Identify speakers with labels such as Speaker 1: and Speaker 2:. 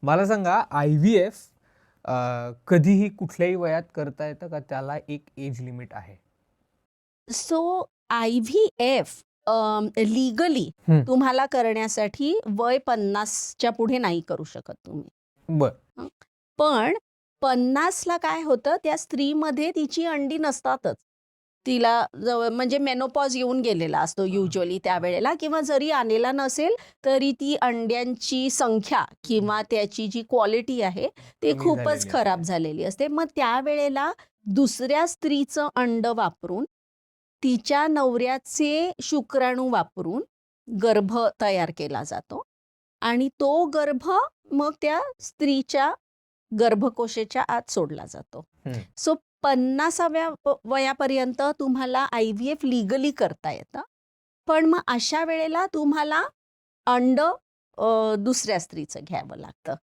Speaker 1: मला सांगा IVF कधीही कुठल्याही वयात करता येतं का त्याला एक एज लिमिट आहे?
Speaker 2: सो IVF लीगली
Speaker 1: हं.
Speaker 2: तुम्हाला करण्यासाठी वय 50च्या पुढे नाही करू शकत तुम्ही.
Speaker 1: बरं.
Speaker 2: हं. पण 50ला काय होतं, त्या स्त्रीमध्ये तिची अंडी नसतातच. तिला म्हणजे मेनोपॉज येऊन गेलेला असतो युजुअली त्यावेळेला, किंवा जरी आलेला नसेल तरी ती अंड्यांची संख्या किंवा त्याची जी क्वालिटी आहे ते
Speaker 1: कमी
Speaker 2: खूपच
Speaker 1: झालेली
Speaker 2: खराब
Speaker 1: असते.
Speaker 2: झालेली असते. मग त्यावेळेला दुसऱ्या स्त्रीचं अंड वापरून, तिच्या नवऱ्याचे शुक्राणू वापरून गर्भ तयार केला जातो आणि तो गर्भ मग त्या स्त्रीच्या गर्भकोशाच्या आत सोडला जातो.
Speaker 1: हं.
Speaker 2: सो 50व्या वयापर्यंत तुम्हाला IVF लीगली करता येतं. पण मग अशा वेळेला तुम्हाला अंड दुसऱ्या स्त्रीचं घ्यावं लागतं.